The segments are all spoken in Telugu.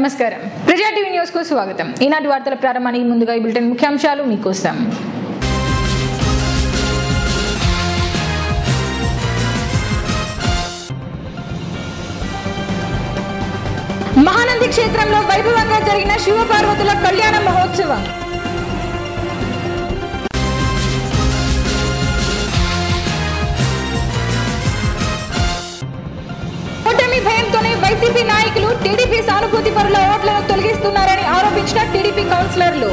నమస్కారం. ప్రజా టీవీ న్యూస్ కు స్వాగతం. ఈనాటి వార్తల ప్రారంభానికి ముందుగా ఈ బులెటిన్ ముఖ్యాంశాలు మీకోసం. మహానంది క్షేత్రంలో వైభవంగా జరిగిన శివపార్వతుల కళ్యాణ మహోత్సవం. ఓటమి భయంతోనే వైసీపీ నాయకులు టీడీపీ సానుభూతి పరుల ఓట్లను తొలగిస్తున్నారని ఆరోపించిన టీడీపీ కౌన్సిలర్లు.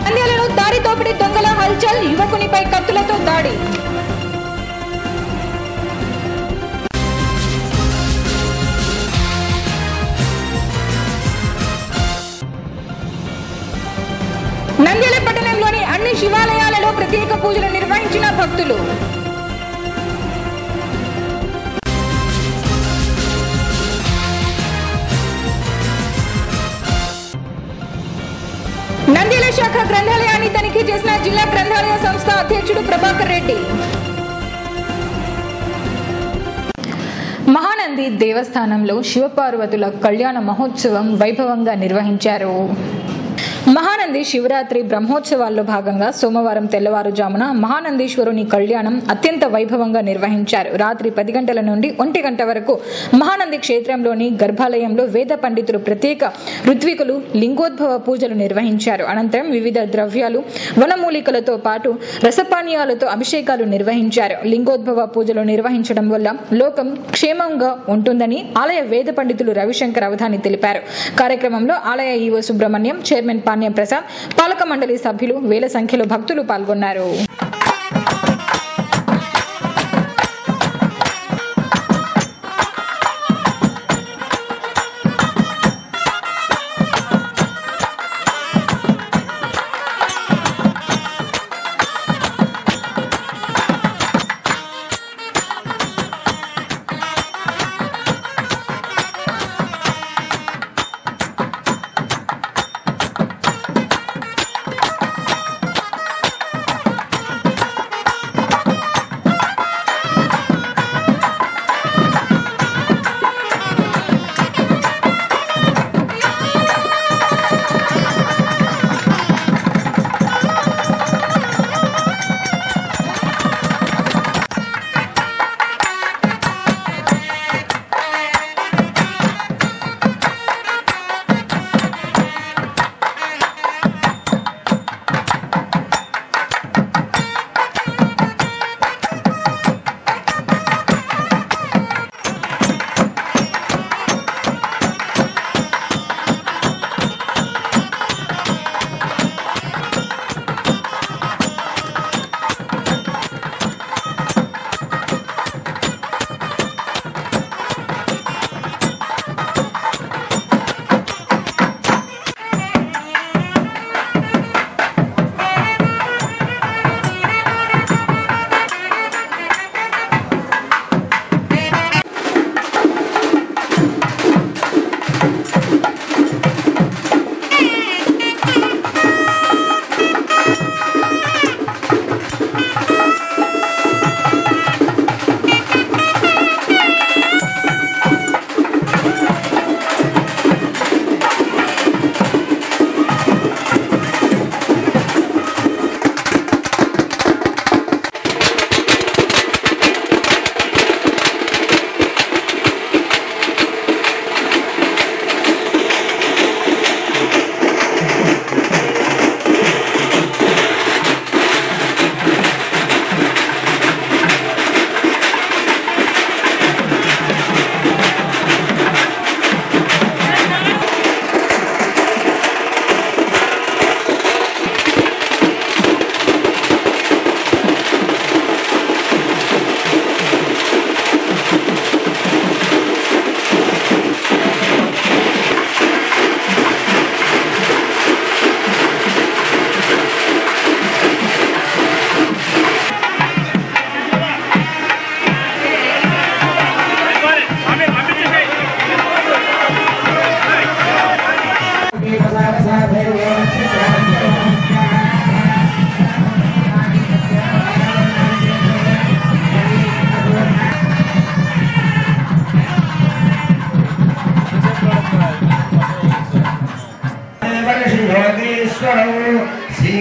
నంద్యాలలో దారి తోపిడి దొంగల హల్చల్, యువకునిపై కత్తులతో దాడి. నంద్యాల పట్టణంలోని అన్ని శివాలయాలలో ప్రత్యేక పూజలు నిర్వహించిన భక్తులు. నంద్యాల శాఖ గ్రంథాలయాన్ని తనిఖీ చేసిన జిల్లా గ్రంథాలయ సంస్థ అధ్యక్షుడు ప్రభాకర్ రెడ్డి. మహానంది దేవస్థానంలో శివపార్వతుల కళ్యాణ మహోత్సవం వైభవంగా నిర్వహించారు. మహానంది శివరాత్రి బ్రహ్మోత్సవాల్లో భాగంగా సోమవారం తెల్లవారుజామున మహానందీశ్వరుని కళ్యాణం అత్యంత వైభవంగా నిర్వహించారు. రాత్రి 10 గంటల నుండి 1 గంట వరకు మహానంది క్షేత్రంలోని గర్భాలయంలో వేద పండితులు ప్రత్యేక ఋత్వికులు లింగోద్భవ పూజలు నిర్వహించారు. అనంతరం వివిధ ద్రవ్యాలు వనమూలికలతో పాటు రసపానీయాలతో అభిషేకాలు నిర్వహించారు. లింగోద్భవ పూజలు నిర్వహించడం వల్ల లోకం క్షేమంగా ఉంటుందని ఆలయ వేద పండితులు రవిశంకర్ అవధాని తెలిపారు. కార్యక్రమంలో ఆలయ ఈవో సుబ్రహ్మణ్యం, చైర్మన్ పాణ్యం ప్రసాద్, పాలక మండలి సభ్యులు, వేల సంఖ్యలో భక్తులు పాల్గొన్నారు.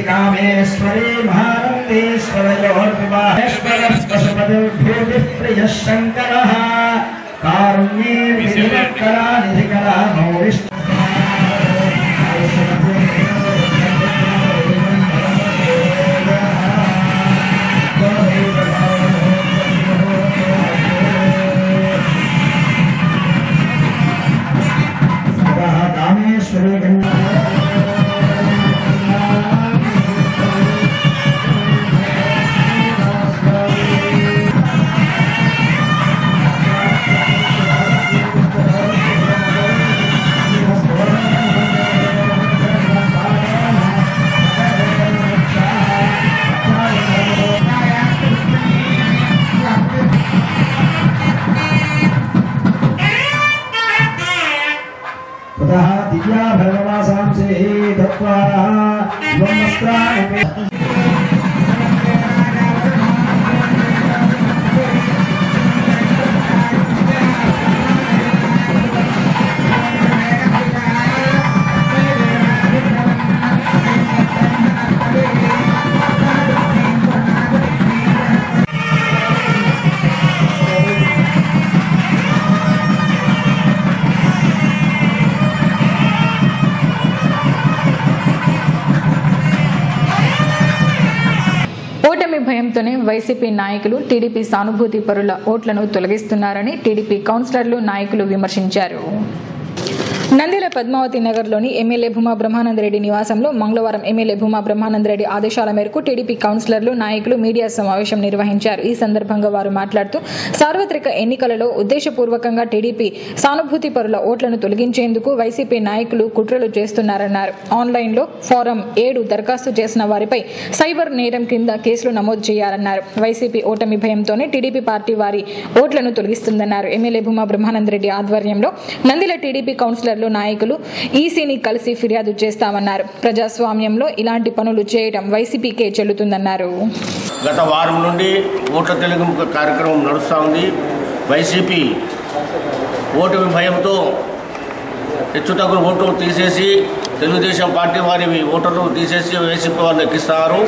कामेश्वरी महानन्देश्वरयोर्विवाहेश्वरस्पशुपतिर्भूतिः प्रियः कारुण्ये विधिकरा निधिकरा नो विष्णु कामेश्वरी दिव्या भगवासां से दत्वा ब्रह्मस्त्राणि ఓటమి భయంతోనే వైసీపీ నాయకులు టీడీపీ సానుభూతి పరుల ఓట్లను తొలగిస్తున్నారని టీడీపీ కౌన్సిలర్లు నాయకులు విమర్శించారు. నంద్యాల పద్మావతి నగర్లోని ఎమ్మెల్యే భూమా బ్రహ్మానందరెడ్డి నివాసంలో మంగళవారం ఎమ్మెల్యే భూమా బ్రహ్మానందరెడ్డి ఆదేశాల మేరకు టీడీపీ కౌన్సిలర్లు నాయకులు మీడియా సమావేశం నిర్వహించారు. ఈ సందర్భంగా వారు మాట్లాడుతూ సార్వత్రిక ఎన్నికలలో ఉద్దేశపూర్వకంగా టీడీపీ సానుభూతి పరుల ఓట్లను తొలగించేందుకు వైసీపీ నాయకులు కుట్రలు చేస్తున్నారన్నారు. ఆన్లైన్లో ఫారం 7 దరఖాస్తు చేసిన వారిపై సైబర్ నేరం కింద కేసులు నమోదు చేయాలన్నారు. వైసీపీ ఓటమి భయంతోనే టీడీపీ పార్టీ వారి ఓట్లను తొలగిస్తుందన్నారు. ఎమ్మెల్యే భూమా బ్రహ్మానందరెడ్డి ఆధ్వర్యంలో నంద్యాల టీడీపీ కౌన్సిలర్ నాయకులు ఈసీని కలిసి ఫిర్యాదు చేస్తామన్నారు. ప్రజాస్వామ్యంలో ఇలాంటి పనులు చేయడం వైసీపీకే చెల్లుతుందన్నారు. గత వారం నుండి ఓట్ల తొలగింపు కార్యక్రమం నడుస్తూ ఉంది. వైసీపీ ఓటమి భయంతో హెచ్చుతగ్గుల ఓట్లు తీసేసి తెలుగుదేశం పార్టీ వారి ఓటర్లు తీసేసి వైసీపీ వాళ్ళు ఎక్కిస్తారు.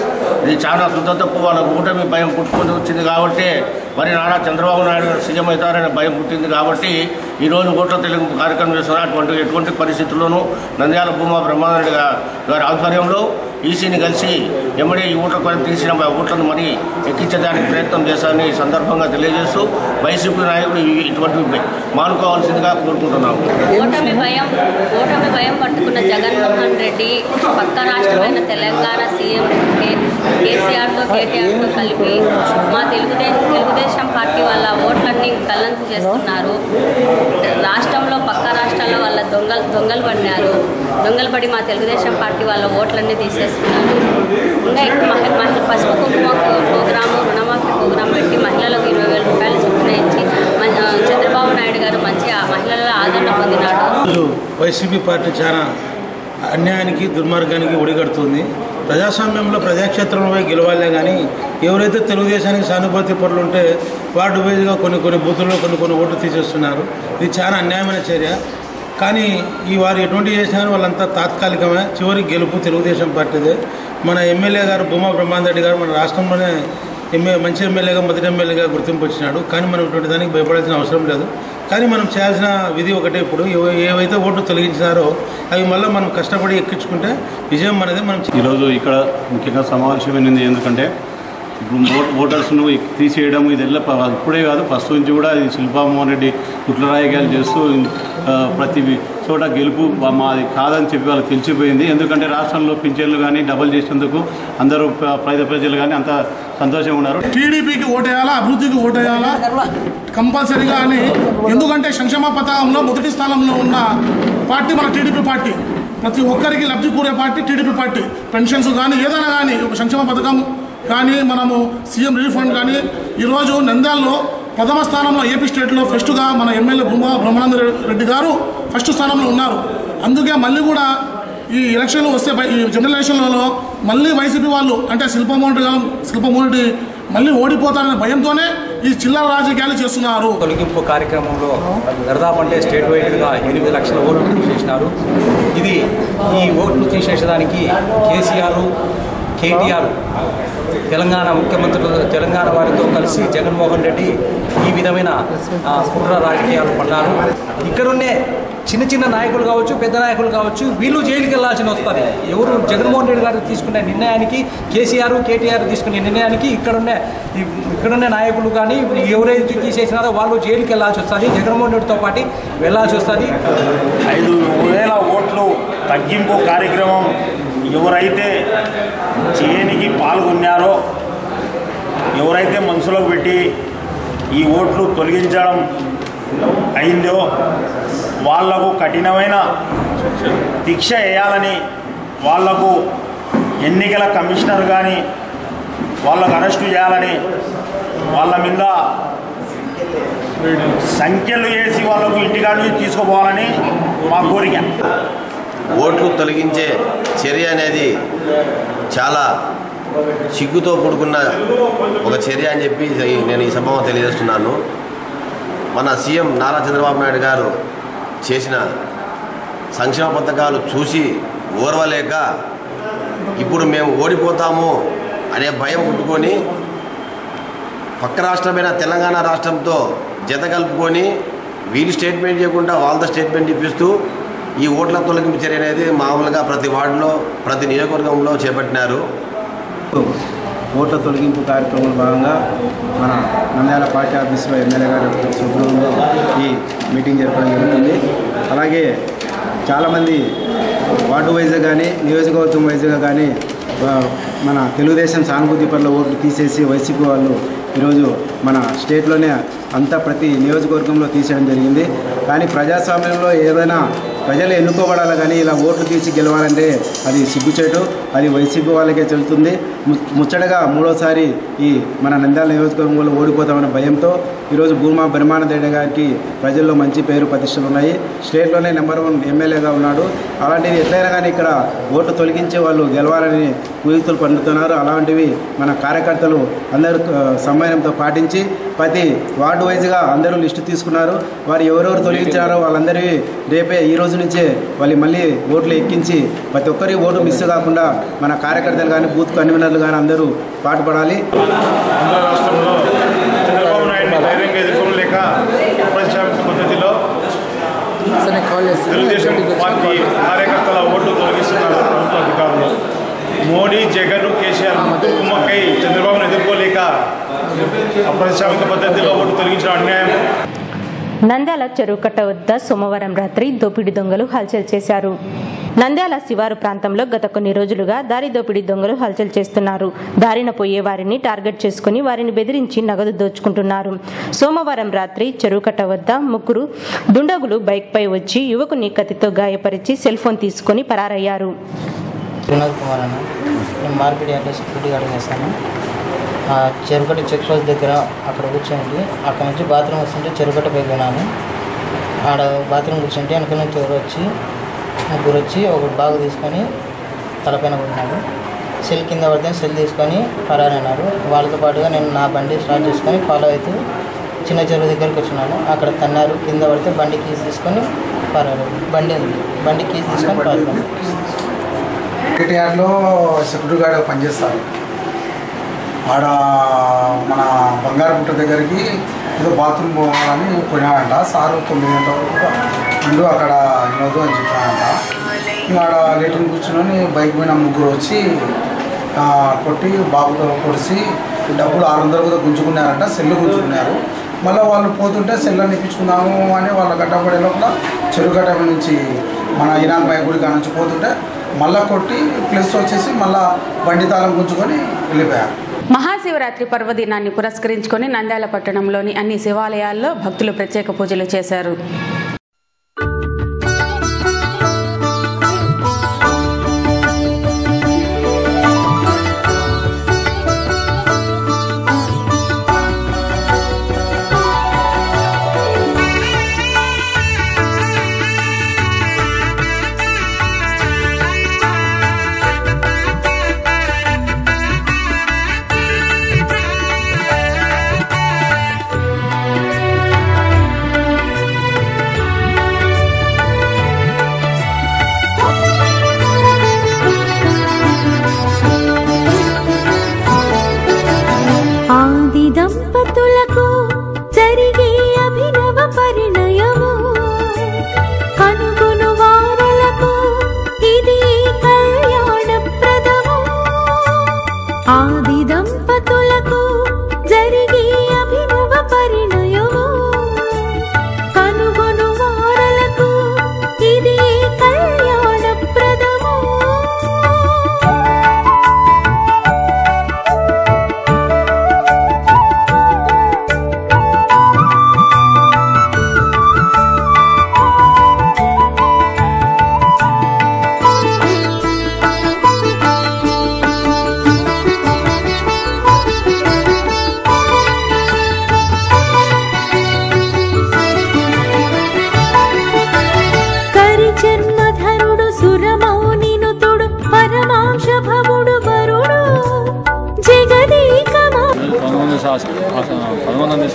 ఇది చాలా శుద్ధ తప్పు. వాళ్ళకు ఓటమి భయం పుట్టుకొని వచ్చింది కాబట్టి మరి నారా చంద్రబాబు నాయుడు గారు సీఎం అవుతారనే భయం పుట్టింది కాబట్టి ఈరోజు ఓట్ల తొలగింపు కార్యక్రమం చేస్తున్నారు. ఎటువంటి పరిస్థితుల్లోనూ నంద్యాల భూమా బ్రహ్మానందరెడ్డి గారి ఆధ్వర్యంలో ఈసీని కలిసి ఎమ్మడే ఈ ఓట్ల తీసిన ఓట్లను మరి ఎక్కించడానికి ప్రయత్నం చేస్తారని ఈ సందర్భంగా తెలియజేస్తూ వైసీపీ నాయకులు ఇటువంటి మానుకోవాల్సిందిగా కోరుకుంటున్నాము. ఓటమి భయం పట్టుకున్న జగన్మోహన్ రెడ్డి పక్క రాష్ట్రమైన తెలంగాణ సీఎం కేసీఆర్తో కేటీఆర్తో కలిపి మా తెలుగుదేశం పార్టీ వాళ్ళ ఓట్లన్నీ గల్లంతు చేస్తున్నారు. రాష్ట్రంలో పక్క రాష్ట్రాల్లో వాళ్ళ దొంగలు పడి మా తెలుగుదేశం పార్టీ వాళ్ళ ఓట్లన్నీ తీసేస్తున్నారు. ఇంకా పసుపు కుంకుమ ప్రోగ్రాము రుణమాఫీ ప్రోగ్రాం పెట్టి మహిళలకు 20,000 రూపాయలు చొప్పున ఇచ్చి చంద్రబాబు నాయుడు గారు మంచి మహిళల ఆదరణ పొందినాడు. వైసీపీ పార్టీ చాలా అన్యాయానికి దుర్మార్గానికి ఒడిగడుతుంది. ప్రజాస్వామ్యంలో ప్రజాక్షేత్రంలో గెలవాలే కానీ ఎవరైతే తెలుగుదేశానికి సానుభూతి పరులు ఉంటే వార్డు వైజ్గా కొన్ని బూతుల్లో కొన్ని ఓట్లు తీసేస్తున్నారు. ఇది చాలా అన్యాయమైన చర్య. కానీ ఈ వారు ఎటువంటి చేసినారు వాళ్ళంతా తాత్కాలికమే. చివరికి గెలుపు తెలుగుదేశం పార్టీదే. మన ఎమ్మెల్యే గారు భూమా బ్రహ్మానందరెడ్డి గారు మన రాష్ట్రంలోనే మంచి ఎమ్మెల్యేగా మొదటి ఎమ్మెల్యేగా గుర్తింపు వచ్చినాడు. కానీ మనం ఇటువంటి దానికి భయపడాల్సిన అవసరం లేదు. కానీ మనం చేయాల్సిన విధి ఒకటే, ఇప్పుడు ఏవైతే ఓట్లు తొలగించినారో అవి మళ్ళీ మనం కష్టపడి ఎక్కించుకుంటే విజయం అనేది మనం. ఈరోజు ఇక్కడ ముఖ్యంగా సమావేశమైంది ఎందుకంటే ఇప్పుడు ఓటర్స్ను తీసేయడం ఇది ఇప్పుడే కాదు, ఫస్ట్ నుంచి కూడా ఇది శిల్పామోహన్ రెడ్డి కుట్ల రాజకీయాలు చేస్తూ ప్రతి చోట గెలుపు మాది కాదని చెప్పి వాళ్ళకి తెలిసిపోయింది. ఎందుకంటే రాష్ట్రంలో పింఛన్లు కానీ డబుల్ చేసేందుకు అందరూ పేద ప్రజలు కానీ అంత సంతోషంగా ఉన్నారు. టీడీపీకి ఓటేయాలా, అభివృద్ధికి ఓటేయాలా కంపల్సరీగా అని. ఎందుకంటే సంక్షేమ పథకంలో మొదటి స్థానంలో ఉన్న పార్టీ మన టీడీపీ పార్టీ. ప్రతి ఒక్కరికి లబ్ధి కూరే పార్టీ టీడీపీ పార్టీ. పెన్షన్స్ కానీ ఏదైనా కానీ సంక్షేమ పథకం కానీ మనము సీఎం రిలీఫ్ ఫండ్ కానీ ఈరోజు నంద్యాలలో ప్రథమ స్థానంలో ఏపీ స్టేట్లో ఫస్ట్గా మన ఎమ్మెల్యే భూమా బ్రహ్మానందరెడ్డి గారు ఫస్ట్ స్థానంలో ఉన్నారు. అందుకే మళ్ళీ కూడా ఈ ఎలక్షన్లు వస్తే ఈ జనరల్ ఎలక్షన్లలో మళ్ళీ వైసీపీ వాళ్ళు అంటే శిల్పమోహన్ రెడ్డి మళ్ళీ ఓడిపోతారనే భయంతోనే ఈ చిల్లర రాజకీయాలు చేస్తున్నారు. తొలగింపు కార్యక్రమంలో దాదాపు అంటే స్టేట్ వైడ్గా 8 లక్షల ఓట్లు తీసేసినారు. ఇది ఈ ఓట్లు తీసేసేదానికి కేసీఆర్ కేటీఆర్ తెలంగాణ ముఖ్యమంత్రులు తెలంగాణ వారితో కలిసి జగన్మోహన్ రెడ్డి ఈ విధమైన కుట్ర రాజకీయాలు పడ్డారు. ఇక్కడున్నే చిన్న చిన్న నాయకులు కావచ్చు, పెద్ద నాయకులు కావచ్చు, వీళ్ళు జైలుకి వెళ్లాల్సి వస్తుంది. ఎవరు జగన్మోహన్ రెడ్డి గారు తీసుకునే నిర్ణయానికి, కేసీఆర్ కేటీఆర్ తీసుకునే నిర్ణయానికి ఇక్కడున్న నాయకులు కానీ ఎవరైతే తీసేసినారో వాళ్ళు జైలుకి వెళ్లాల్సి వస్తుంది. జగన్మోహన్ రెడ్డితో పాటు వెళ్లాల్సి వస్తుంది. 5,000 ఓట్లు తగ్గింపు కార్యక్రమం ఎవరైతే చేయనికి పాల్గొన్నారో, ఎవరైతే మనసులో పెట్టి ఈ ఓట్లు తొలగించడం అయిందో వాళ్లకు కఠినమైన శిక్ష వేయాలని, వాళ్లకు ఎన్నికల కమిషనర్ కానీ వాళ్ళకు అరెస్టు చేయాలని, వాళ్ళ మీద సంఖ్యలు వేసి వాళ్ళకు ఇంటికాడి తీసుకుపోవాలని మా కోరిక. ఓట్లు తొలగించే చర్య అనేది చాలా సిగ్గుతో కూడుకున్న ఒక చర్య అని చెప్పి నేను ఈ సభలో తెలియజేస్తున్నాను. మన సీఎం నారా చంద్రబాబు నాయుడు గారు చేసిన సంక్షేమ పథకాలు చూసి ఓర్వలేక ఇప్పుడు మేము ఓడిపోతాము అనే భయం పుట్టుకొని పక్క రాష్ట్రమైన తెలంగాణ రాష్ట్రంతో జత కలుపుకొని వీళ్ళు స్టేట్మెంట్ చేయకుండా వాళ్ళ స్టేట్మెంట్ ఇప్పిస్తూ ఈ ఓట్ల తొలగింపు చర్య అనేది మామూలుగా ప్రతి వార్డులో, ప్రతి నియోజకవర్గంలో చేపట్టినారు. ఓట్ల తొలగింపు కార్యక్రమంలో భాగంగా మన నంద్యాల పార్టీ ఆఫీసులో ఎమ్మెల్యే గారి సభ్యులంలో ఈ మీటింగ్ జరపడం జరుగుతుంది. అలాగే చాలామంది వార్డు వైజ్గా కానీ నియోజకవర్గం వైజ్గా కానీ మన తెలుగుదేశం సానుభూతి పట్ల ఓట్లు తీసేసి వైసీపీ వాళ్ళు ఈరోజు మన స్టేట్లోనే అంతా ప్రతి నియోజకవర్గంలో తీసేయడం జరిగింది. కానీ ప్రజాస్వామ్యంలో ఏదైనా ప్రజలు ఎన్నుకోబడాలి, కానీ ఇలా ఓట్లు తీసి గెలవాలంటే అది సిగ్గుచేటు, అది వైసీపీ వాళ్ళకే చెల్లుతుంది. ముచ్చటగా మూడోసారి ఈ మన నంద్యాల నియోజకవర్గంలో ఓడిపోతామన్న భయంతో ఈరోజు భూమా బ్రహ్మానంద గారికి ప్రజల్లో మంచి పేరు ప్రతిష్టలు ఉన్నాయి. స్టేట్లోనే నెంబర్ 1 ఎమ్మెల్యేగా ఉన్నాడు. అలాంటివి ఎట్లయినా కానీ ఇక్కడ ఓట్లు తొలగించే వాళ్ళు గెలవాలని కుయుక్తులు పండుతున్నారు. అలాంటివి మన కార్యకర్తలు అందరూ సమన్వయంతో పాటించి ప్రతి వార్డు వైజ్గా అందరూ లిస్టు తీసుకున్నారు. వారు ఎవరెవరు తొలగించారో వాళ్ళందరివి రేపే ఈ రోజు నుంచే వాళ్ళు మళ్ళీ ఓట్లు ఎక్కించి ప్రతి ఒక్కరి ఓటు మిస్ కాకుండా మన కార్యకర్తలు కానీ బూత్ కన్వీనర్లు కానీ అందరూ పాటుపడాలి. ఆంధ్ర రాష్ట్రంలో చంద్రబాబు నాయుడిని ధైర్యంగా ఎదుర్కోలేక ప్రజాస్వామిక పద్ధతిలో తెలుగుదేశం పార్టీ కార్యకర్తల ఓట్లు తొలగిస్తున్నారు ప్రభుత్వ అధికారులు. మోడీ, జగన్, కేసీఆర్ ముగ్గురు కుమ్మక్కై చంద్రబాబును ఎదుర్కోలేక అప్రజాస్వామిక పద్ధతిలో ఓటు తొలగించిన అన్యాయం. నంద్యాల చెరువుకట్ట వద్ద సోమవారం రాత్రి దోపిడీ దొంగలు హల్చల్ చేశారు. నంద్యాల శివారు ప్రాంతంలో గత కొన్ని రోజులుగా దారి దోపిడీ దొంగలు హల్చల్ చేస్తున్నారు. దారిన పోయే వారిని టార్గెట్ చేసుకుని వారిని బెదిరించి నగదు దోచుకుంటున్నారు. సోమవారం రాత్రి చెరువుకట్ట వద్ద 3 దుండగులు బైక్పై వచ్చి యువకుని కత్తితో గాయపరిచి సెల్ ఫోన్ తీసుకుని పరారయ్యారు. వినోద్ కుమార్ అన్న, నేను మార్కెట్ యార్డ్లో సెక్యూరిటీ గార్డ్ చేస్తాను. చెరుకట్ట చెక్ పోస్ట్ దగ్గర అక్కడ కూర్చోండి. అక్కడ నుంచి బాత్రూమ్ వస్తుంటే చెరుకట్ట పైకి వినాను. ఆడ బాత్రూమ్ కూర్చుంటే వెనక నుంచి ముగ్గురు వచ్చి ఒక బాగు తీసుకొని తలపైన కొట్టినాడు. సెల్ కింద పడితే సెల్ తీసుకొని పరారైనారు. వాళ్ళతో పాటుగా నేను నా బండి స్టార్ట్ చేసుకొని ఫాలో అవుతూ చిన్న చెరువు దగ్గరికి వచ్చినాను. అక్కడ తన్నారు. కింద పడితే బండి కీస్ తీసుకొని పరారు. బండి ఉంది, బండి కీస్ తీసుకొని పరారు. కేటీఆర్లో సెక్యూరిటీ గార్డ్ పనిచేస్తారు. ఆడ మన బంగారపుట్ట దగ్గరికి ఏదో బాత్రూమ్ పోవాలని పోయినాడంట. సారు 9 గంటల వరకు ఉండు అక్కడ వినోదు అని చెప్పాడంట. ఇంకా ఆడ లేటిని కూర్చుని బైక్ మీద 3 వచ్చి కొట్టి బాబుతో కొడిసి డబ్బులు 600 కూడా గుంజుకున్నారంట. సెల్లు గుంజుకున్నారు. మళ్ళీ వాళ్ళు పోతుంటే సెల్లని ఇప్పించుకున్నాము అని వాళ్ళ గడ్డపడే లోపల చెరుగడ్డ నుంచి మన ఈనాన్బాయి గుడి కాడ నుంచి పోతుంటే మళ్ళీ కొట్టి ప్లస్ వచ్చేసి మళ్ళీ బండి తాళం గుంజుకొని వెళ్ళిపోయారు. మహాశివరాత్రి పర్వదినాన్ని పురస్కరించుకొని నంద్యాల పట్టణంలోని అన్ని శివాలయాల్లో భక్తులు ప్రత్యేక పూజలు చేశారు.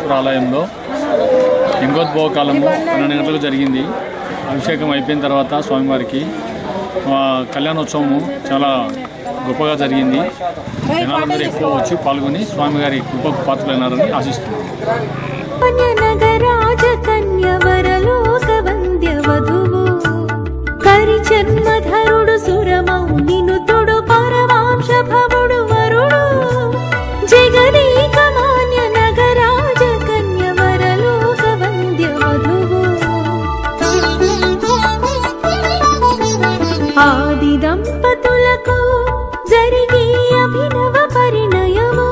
మహానందేశ్వర ఆలయంలో లింగోద్భవ కాలము 12 గంటలకు జరిగింది. అభిషేకం అయిపోయిన తర్వాత స్వామివారికి కళ్యాణోత్సవము చాలా గొప్పగా జరిగింది. జనాలందరూ ఎక్కువ వచ్చి పాల్గొని స్వామివారి కృపకు పాత్రలైనారని ఆశిస్తున్నాం. జన్మధరుడు సురమౌనినుతుడు పరమాంశ భవుడు వరుడు జగదీక మాన్య నగరాజ కన్య వరలోక వంద్య వధువు ఆది దంపతులకు జరిగే అభినవ పరిణయము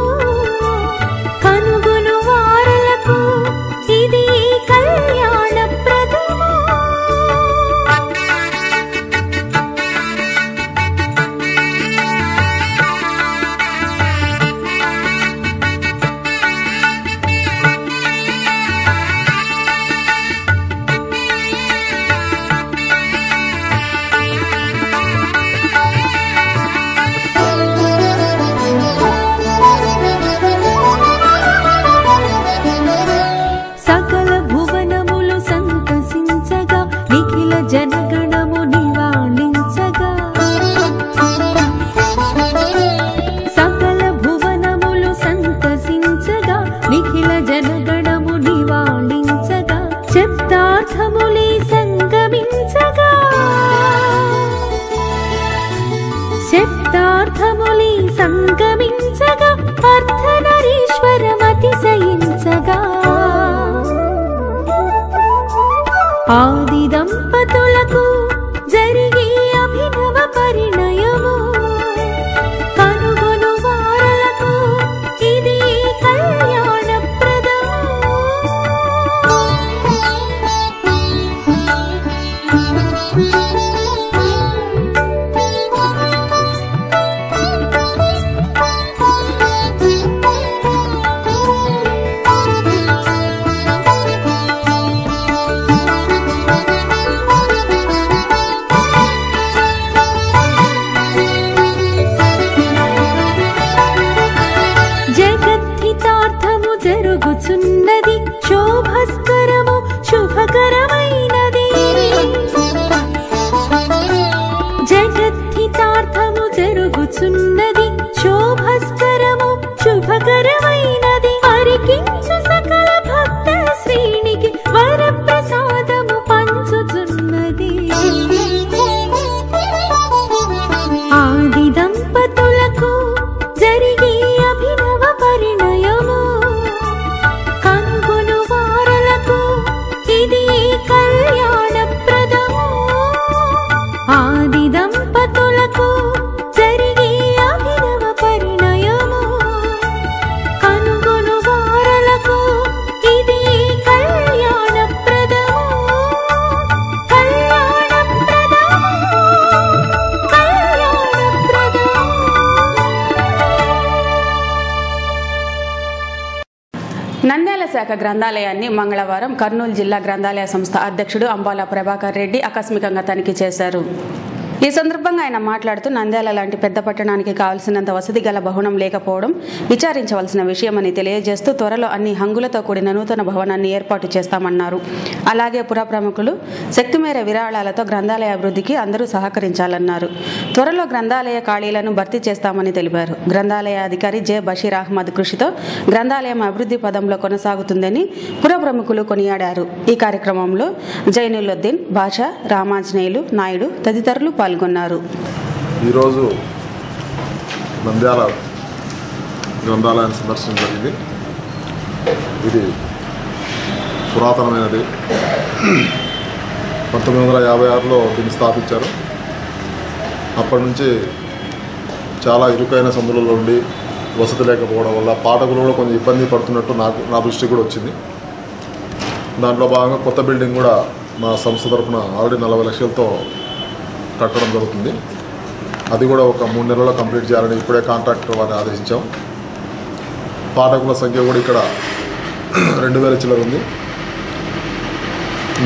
కనుగొను వారలకు ఇది కళ్యాణ ప్రదము. జనగణము నివాళించగా సకల భువనములు సంతసించగా నిఖిల జనగణము నివాళించగా శబ్దార్థములే సంగమించగా శబ్దార్థములే సంగమించగా అర్థనరీశ్వరమతిశయించగా ఆది దంపతులకు జరిగే అభినవ పరిణయము కనుగొను వారలకు ఇది కళ్యాణ ప్రదము. జరుగుచున్నది శోభస్కరము శుభకరమైనది జగద్ధితార్థము జరుగుచున్నది శోభస్కరము శుభకరమైనది పరికించు సకల భక్త శ్రేణికి వరప్రసాదము పంచుచున్నది ఆది దంపతులకు జరిగే అభినవ పరిణయము కనుగొను వారలకు ఇది కళ్యాణ ప్రదము ఆది దంపతులకు జరిగే అభినవ పరిణయము కనుగొను వారలకు ఇది కళ్యాణ ప్రదము కళ్యాణ ప్రదము కళ్యాణ ప్రదము. నంద్యాల శాఖ గ్రంథాలయాన్ని మంగళవారం కర్నూలు జిల్లా గ్రంథాలయ సంస్థ అధ్యక్షుడు అంబాల ప్రభాకర్ రెడ్డి ఆకస్మికంగా తనిఖీ చేశారు. ఈ సందర్భంగా ఆయన మాట్లాడుతూ నంద్యాల లాంటి పెద్ద పట్టణానికి కావాల్సినంత వసతి గల భవనం లేకపోవడం విచారించవలసిన విషయమని తెలియజేస్తూ త్వరలో అన్ని హంగులతో కూడిన నూతన భవనాన్ని ఏర్పాటు చేస్తామన్నారు. అలాగే పుర ప్రముఖులు శక్తిమేర విరాళాలతో గ్రంథాలయ అభివృద్ధికి అందరూ సహకరించాలన్నారు. త్వరలో గ్రంథాలయ ఖాళీలను భర్తీ చేస్తామని తెలిపారు. గ్రంథాలయ అధికారి జె బషీర్ అహ్మద్ కృషితో గ్రంథాలయం అభివృద్ధి పదంలో కొనసాగుతుందని పుర ప్రముఖులు కొనియాడారు. ఈ కార్యక్రమంలో జైనులుద్దీన్, బాషా, రామాంజనేయులు, నాయుడు తదితరులు పాల్గొన్నారు. ఈరోజు నంద్యాల గ్రంథాలయాన్ని సందర్శించడం జరిగింది. ఇది పురాతనమైనది. 1956లో దీన్ని స్థాపించారు. అప్పటి నుంచి చాలా ఇరుకైన సందులలో ఉండి వసతి లేకపోవడం వల్ల పాఠకులు కూడా కొంచెం ఇబ్బంది పడుతున్నట్టు నా దృష్టికి కూడా వచ్చింది. దాంట్లో భాగంగా కొత్త బిల్డింగ్ కూడా మా సంస్థ తరఫున ఆల్రెడీ 40 లక్షలతో కట్టడం జరుగుతుంది. అది కూడా ఒక 3 నెలల్లో కంప్లీట్ చేయాలని ఇప్పుడే కాంట్రాక్టర్ వారిని ఆదేశించాం. పాఠకుల సంఖ్య కూడా ఇక్కడ 2000 చిల్లర ఉంది.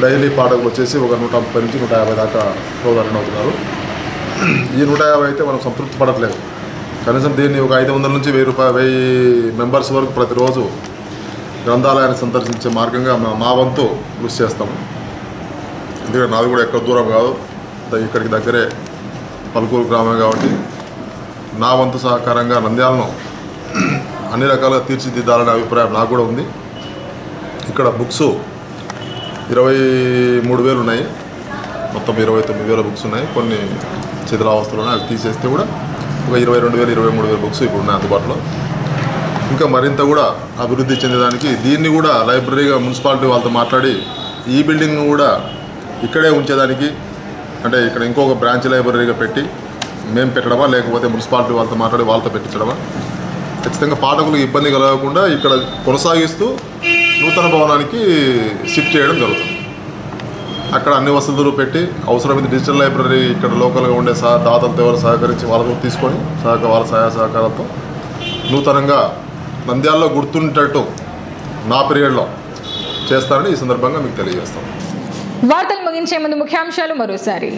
డైలీ పాఠకులు వచ్చేసి ఒక 130 నుంచి 150 దాకా రోజు రన్ అవుతున్నారు. ఈ 150 అయితే మనం సంతృప్తి పడట్లేదు. కనీసం దీన్ని ఒక 500 నుంచి 1000 మెంబర్స్ వరకు ప్రతిరోజు గ్రంథాలయాన్ని సందర్శించే మార్గంగా మా వంతు కృషి చేస్తాము. ఎందుకంటే నాది కూడా ఎక్కడ దూరం కాదు, ఇక్కడికి దగ్గరే పలుకూరు గ్రామం కాబట్టి నా వంతు సహకారంగా నంద్యాలను అన్ని రకాలుగా తీర్చిదిద్దాలనే అభిప్రాయం నాకు కూడా ఉంది. ఇక్కడ బుక్స్ 23,000 ఉన్నాయి, మొత్తం 29,000 బుక్స్ ఉన్నాయి. కొన్ని శిథిలావస్థలు ఉన్నాయి, అవి తీసేస్తే కూడా ఒక 22,000 23,000 బుక్స్ ఇప్పుడు ఉన్నాయి అందుబాటులో. ఇంకా మరింత కూడా అభివృద్ధి చెందేదానికి దీన్ని కూడా లైబ్రరీగా మున్సిపాలిటీ వాళ్ళతో మాట్లాడి ఈ బిల్డింగ్ కూడా ఇక్కడే ఉంచేదానికి, అంటే ఇక్కడ ఇంకొక బ్రాంచ్ లైబ్రరీగా పెట్టి మేము పెట్టడమా లేకపోతే మున్సిపాలిటీ వాళ్ళతో మాట్లాడి వాళ్ళతో పెట్టించడమా, ఖచ్చితంగా పాఠకులకు ఇబ్బంది కలగకుండా ఇక్కడ కొనసాగిస్తూ నూతన భవనానికి షిఫ్ట్ చేయడం జరుగుతుంది. అక్కడ అన్ని వసతులు పెట్టి అవసరమైతే డిజిటల్ లైబ్రరీ ఇక్కడ లోకల్గా ఉండే దాతలతో ఎవరు సహకరించి వాళ్ళతో తీసుకొని వాళ్ళ సహాయ సహకారాలతో నూతనంగా నంద్యాలలో గుర్తుండేటట్టు నా పీరియడ్లో చేస్తారని ఈ సందర్భంగా మీకు తెలియజేస్తాం. వార్తలు ముగించే ముందు ముఖ్యాంశాలు మరోసారి.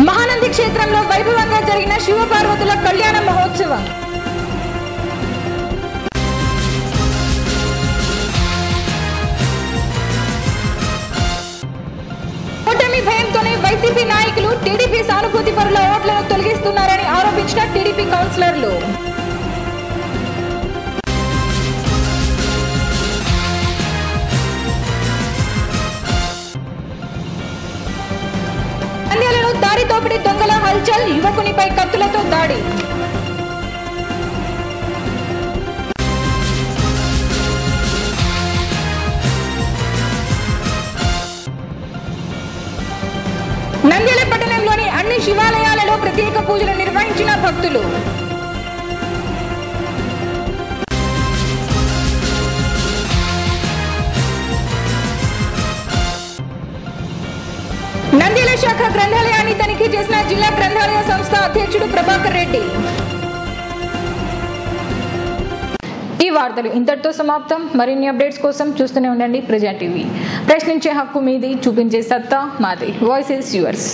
మహానంది క్షేత్రంలో వైభవంగా జరిగిన శివపార్వతుల కళ్యాణ మహోత్సవం. ఓటమి భయంతోనే వైసీపీ నాయకులు టీడీపీ సానుభూతి పరుల ఓట్లను తొలగిస్తున్నారని ఆరోపించిన టీడీపీ కౌన్సిలర్లు. నంద్యాలలో దారి తోపిడి దొంగల హల్చల్, యువకునిపై కత్తులతో దాడి. నంద్యాల పట్టణంలోని అన్ని శివాలయాలలో ప్రత్యేక పూజలు నిర్వహించిన భక్తులు. నంద్యాల శాఖ గ్రంథాలయాన్ని తనిఖీ చేసిన జిల్లా గ్రంథాలయ సంస్థ అధ్యక్షుడు ప్రభాకర్ రెడ్డి. ఈ వార్తలు ఇంతటితో సమాప్తం. మరిన్ని అప్డేట్స్ కోసం చూస్తూనే ఉండండి ప్రజా టీవీ. ప్రశ్నించే హక్కు మీది, చూపించే సత్తా మాది. Voice is yours.